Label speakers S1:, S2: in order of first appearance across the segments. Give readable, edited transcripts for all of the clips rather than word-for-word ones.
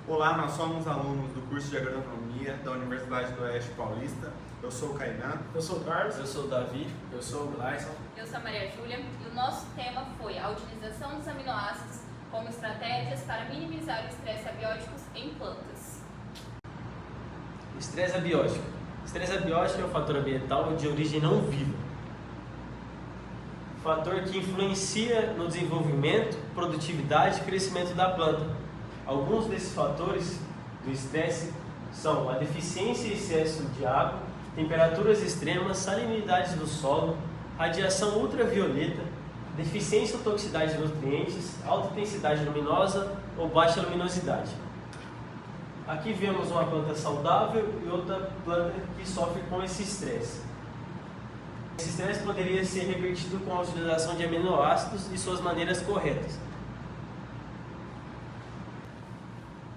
S1: Olá, nós somos alunos do curso de Agronomia da Universidade do Oeste Paulista. Eu sou o Kainan.
S2: Eu sou o Carlos.
S3: Eu sou o Davi.
S2: Eu sou o Gleison.
S4: Eu sou a Maria Júlia e o nosso tema foi a utilização dos aminoácidos como estratégias para minimizar o estresse abiótico em plantas.
S3: Estresse abiótico. Estresse abiótico é um fator ambiental de origem não viva. Fator que influencia no desenvolvimento, produtividade e crescimento da planta. Alguns desses fatores do estresse são a deficiência e excesso de água, temperaturas extremas, salinidade do solo, radiação ultravioleta, deficiência ou toxicidade de nutrientes, alta intensidade luminosa ou baixa luminosidade. Aqui vemos uma planta saudável e outra planta que sofre com esse estresse. Esse estresse poderia ser revertido com a utilização de aminoácidos e suas maneiras corretas.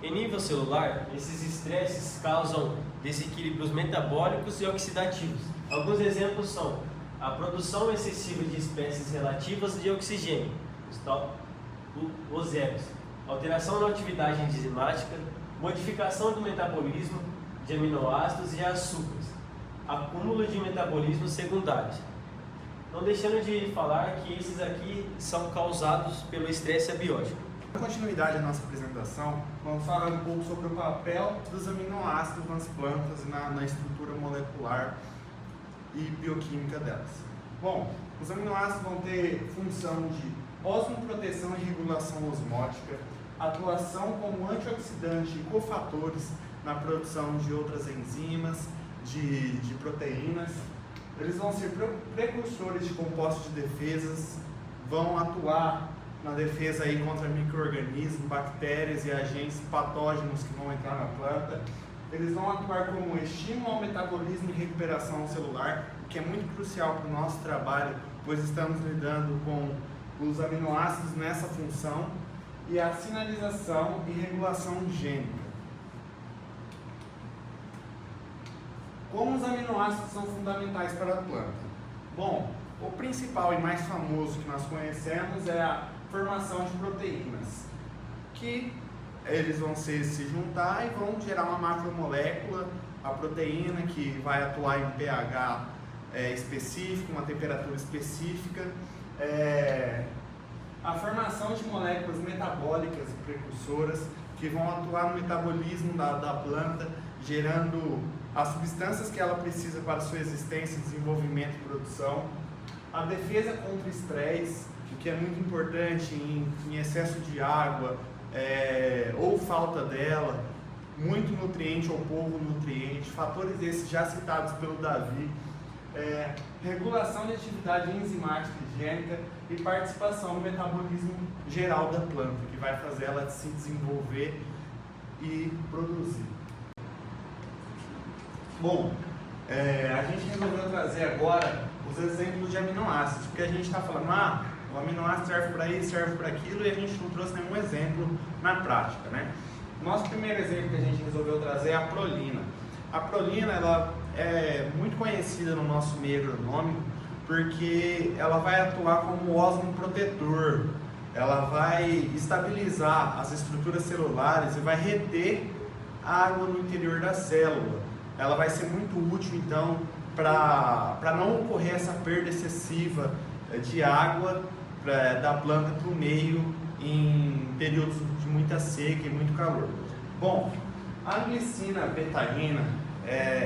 S3: Em nível celular, esses estresses causam desequilíbrios metabólicos e oxidativos. Alguns exemplos são a produção excessiva de espécies relativas de oxigênio, os EPs, alteração na atividade enzimática, modificação do metabolismo de aminoácidos e açúcares, acúmulo de metabolismos secundários. Não deixando de falar que esses aqui são causados pelo estresse abiótico.
S1: Na continuidade da nossa apresentação, vamos falar um pouco sobre o papel dos aminoácidos nas plantas e na estrutura molecular e bioquímica delas. Bom, os aminoácidos vão ter função de osmoproteção e regulação osmótica, atuação como antioxidante e cofatores na produção de outras enzimas, de proteínas. Eles vão ser precursores de compostos de defesas, vão atuar na defesa aí contra micro-organismos, bactérias e agentes patógenos que vão entrar na planta. Eles vão atuar como estímulo ao metabolismo e recuperação celular, o que é muito crucial para o nosso trabalho, pois estamos lidando com os aminoácidos nessa função, e a sinalização e regulação gênica. Como os aminoácidos são fundamentais para a planta? Bom, o principal e mais famoso que nós conhecemos é a formação de proteínas, que eles vão se juntar e vão gerar uma macromolécula, a proteína que vai atuar em pH específico, uma temperatura específica, a formação de moléculas metabólicas e precursoras que vão atuar no metabolismo da planta, gerando as substâncias que ela precisa para sua existência, desenvolvimento e produção, a defesa contra o estresse, o que é muito importante em excesso de água ou falta dela, muito nutriente ou pouco nutriente, fatores esses já citados pelo Davi, regulação de atividade enzimática e gênica e participação no metabolismo geral da planta, que vai fazer ela se desenvolver e produzir. Bom, a gente resolveu trazer agora os exemplos de aminoácidos, porque a gente está falando, o aminoácido serve para isso, serve para aquilo, e a gente não trouxe nenhum exemplo na prática, né? Nosso primeiro exemplo que a gente resolveu trazer é a prolina. A prolina, ela é muito conhecida no nosso meio agronômico, porque ela vai atuar como osmoprotetor, ela vai estabilizar as estruturas celulares e vai reter água no interior da célula. Ela vai ser muito útil, então, para não ocorrer essa perda excessiva de água da planta para o meio em períodos de muita seca e muito calor. Bom, a glicina betaína,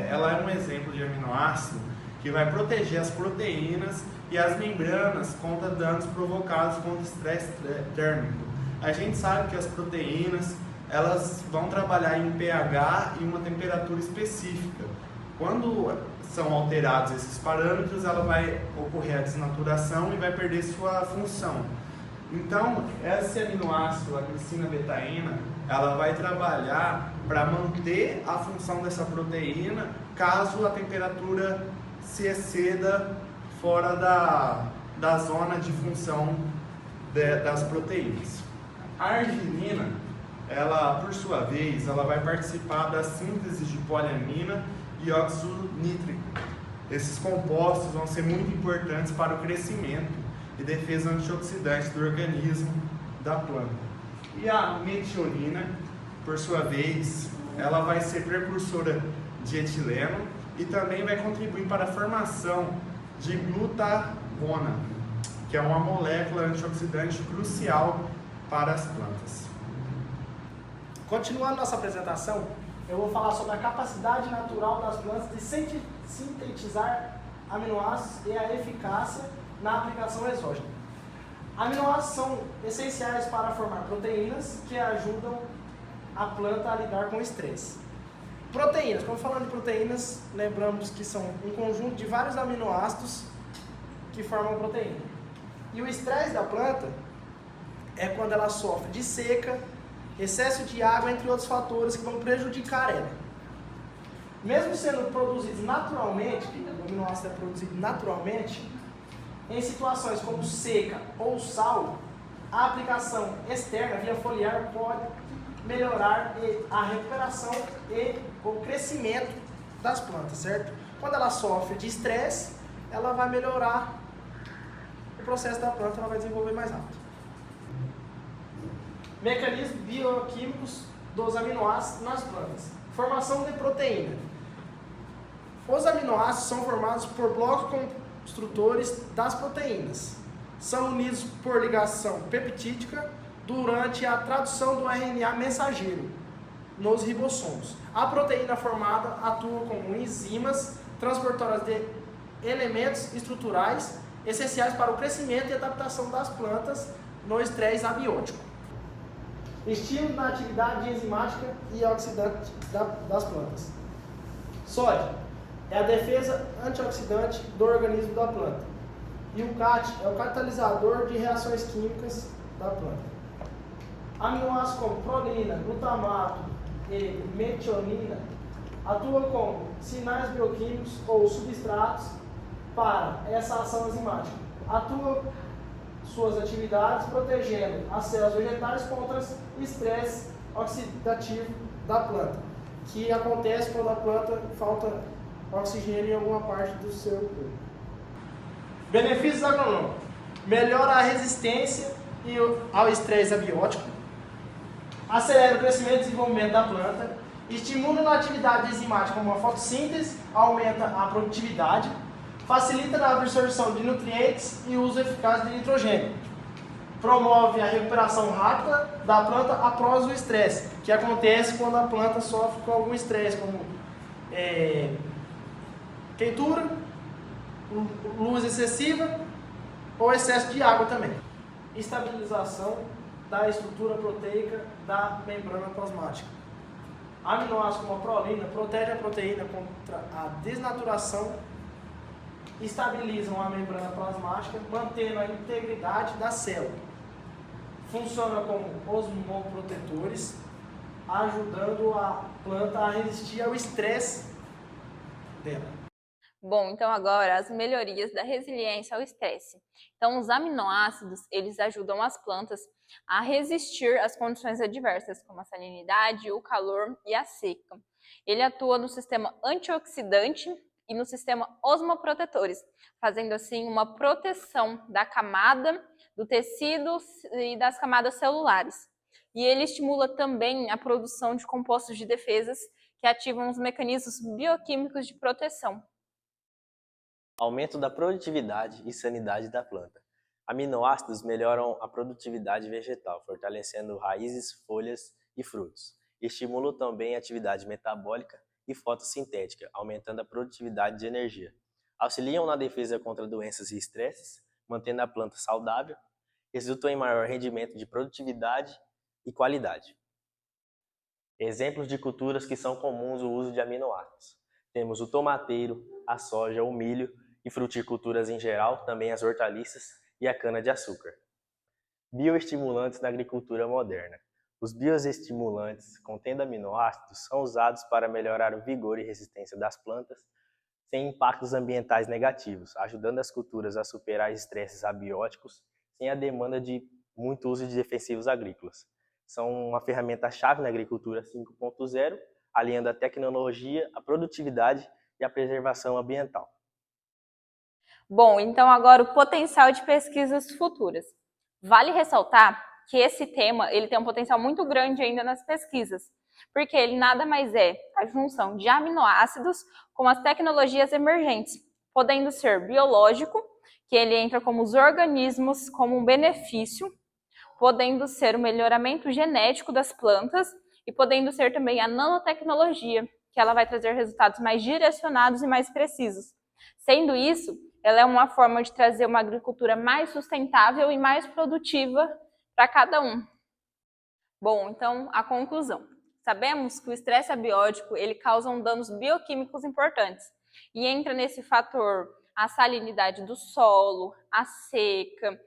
S1: ela é um exemplo de aminoácido que vai proteger as proteínas e as membranas contra danos provocados contra estresse térmico. A gente sabe que as proteínas elas vão trabalhar em pH e uma temperatura específica. Quando são alterados esses parâmetros, ela vai ocorrer a desnaturação e vai perder sua função. Então, esse aminoácido, a glicina betaína, ela vai trabalhar para manter a função dessa proteína caso a temperatura se exceda fora da zona de função das proteínas. A arginina, ela, por sua vez, ela vai participar da síntese de poliamina e óxido nítrico. Esses compostos vão ser muito importantes para o crescimento e defesa antioxidante do organismo da planta. E a metionina, por sua vez, ela vai ser precursora de etileno e também vai contribuir para a formação de glutagona, que é uma molécula antioxidante crucial para as plantas.
S2: Continuando nossa apresentação, eu vou falar sobre a capacidade natural das plantas de sintetizar aminoácidos e a eficácia na aplicação exógena. Aminoácidos são essenciais para formar proteínas que ajudam a planta a lidar com o estresse. Proteínas, quando falando de proteínas, lembramos que são um conjunto de vários aminoácidos que formam proteína. E o estresse da planta é quando ela sofre de seca, excesso de água, entre outros fatores que vão prejudicar ela. Mesmo sendo produzidos naturalmente, o aminoácido é produzido naturalmente, em situações como seca ou sal, a aplicação externa via foliar pode melhorar a recuperação e o crescimento das plantas, certo? Quando ela sofre de estresse, ela vai melhorar o processo da planta, ela vai desenvolver mais rápido. Mecanismos bioquímicos dos aminoácidos nas plantas. Formação de proteína. Os aminoácidos são formados por blocos construtores das proteínas. São unidos por ligação peptídica durante a tradução do RNA mensageiro nos ribossomos. A proteína formada atua como enzimas transportadoras de elementos estruturais essenciais para o crescimento e adaptação das plantas no estresse abiótico. Estímulo na atividade enzimática e oxidante das plantas. Sódio é a defesa antioxidante do organismo da planta. E o CAT é o catalisador de reações químicas da planta. Aminoácidos como prolina, glutamato e metionina atuam como sinais bioquímicos ou substratos para essa ação enzimática. Atuam suas atividades protegendo as células vegetais contra o estresse oxidativo da planta, que acontece quando a planta falta oxigênio em alguma parte do seu corpo. Benefícios agronômicos: melhora a resistência ao estresse abiótico, acelera o crescimento e desenvolvimento da planta, estimula na atividade enzimática como a fotossíntese, aumenta a produtividade, facilita na absorção de nutrientes e uso eficaz de nitrogênio. Promove a recuperação rápida da planta após o estresse, que acontece quando a planta sofre com algum estresse, como queitura, luz excessiva ou excesso de água também. Estabilização da estrutura proteica da membrana plasmática. Aminoácidos como a prolina protege a proteína contra a desnaturação, estabilizam a membrana plasmática, mantendo a integridade da célula. Funciona como osmoprotetores, ajudando a planta a resistir ao estresse dela.
S4: Bom, então agora as melhorias da resiliência ao estresse. Então, os aminoácidos, eles ajudam as plantas a resistir às condições adversas, como a salinidade, o calor e a seca. Ele atua no sistema antioxidante e no sistema osmoprotetores, fazendo assim uma proteção da camada do tecido e das camadas celulares. E ele estimula também a produção de compostos de defesas que ativam os mecanismos bioquímicos de proteção.
S3: Aumento da produtividade e sanidade da planta. Aminoácidos melhoram a produtividade vegetal, fortalecendo raízes, folhas e frutos. Estimulam também a atividade metabólica e fotossintética, aumentando a produtividade de energia. Auxiliam na defesa contra doenças e estresses, mantendo a planta saudável. Resultam em maior rendimento de produtividade e qualidade. Exemplos de culturas que são comuns o uso de aminoácidos. Temos o tomateiro, a soja, o milho e fruticulturas em geral, também as hortaliças e a cana-de-açúcar. Bioestimulantes na agricultura moderna. Os bioestimulantes contendo aminoácidos são usados para melhorar o vigor e resistência das plantas sem impactos ambientais negativos, ajudando as culturas a superar estresses abióticos sem a demanda de muito uso de defensivos agrícolas. São uma ferramenta-chave na agricultura 5.0, alinhando a tecnologia, a produtividade e a preservação ambiental.
S4: Bom, então agora o potencial de pesquisas futuras. Vale ressaltar que esse tema ele tem um potencial muito grande ainda nas pesquisas, porque ele nada mais é a junção de aminoácidos com as tecnologias emergentes, podendo ser biológico, que ele entra como os organismos como um benefício, podendo ser o melhoramento genético das plantas e podendo ser também a nanotecnologia, que ela vai trazer resultados mais direcionados e mais precisos. Sendo isso, ela é uma forma de trazer uma agricultura mais sustentável e mais produtiva para cada um. Bom, então, a conclusão. Sabemos que o estresse abiótico ele causa danos bioquímicos importantes e entra nesse fator a salinidade do solo, a seca,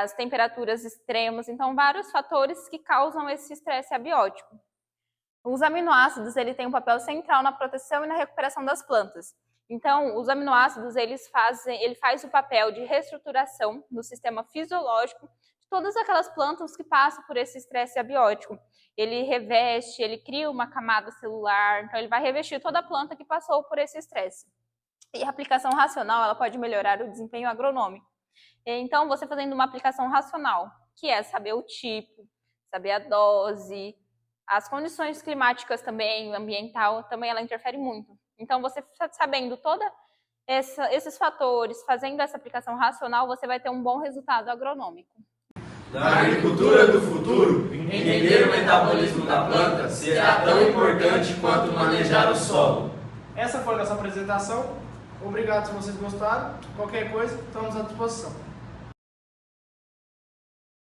S4: as temperaturas extremas, então vários fatores que causam esse estresse abiótico. Os aminoácidos ele têm um papel central na proteção e na recuperação das plantas. Então, os aminoácidos ele faz o papel de reestruturação no sistema fisiológico de todas aquelas plantas que passam por esse estresse abiótico. Ele reveste, ele cria uma camada celular, então ele vai revestir toda a planta que passou por esse estresse. E a aplicação racional ela pode melhorar o desempenho agronômico. Então, você fazendo uma aplicação racional, que é saber o tipo, saber a dose, as condições climáticas também, ambiental, também ela interfere muito. Então, você sabendo todos esses fatores, fazendo essa aplicação racional, você vai ter um bom resultado agronômico.
S5: Na agricultura do futuro, entender o metabolismo da planta será tão importante quanto manejar o solo.
S2: Essa foi a nossa apresentação. Obrigado se vocês gostaram. Qualquer coisa, estamos à disposição.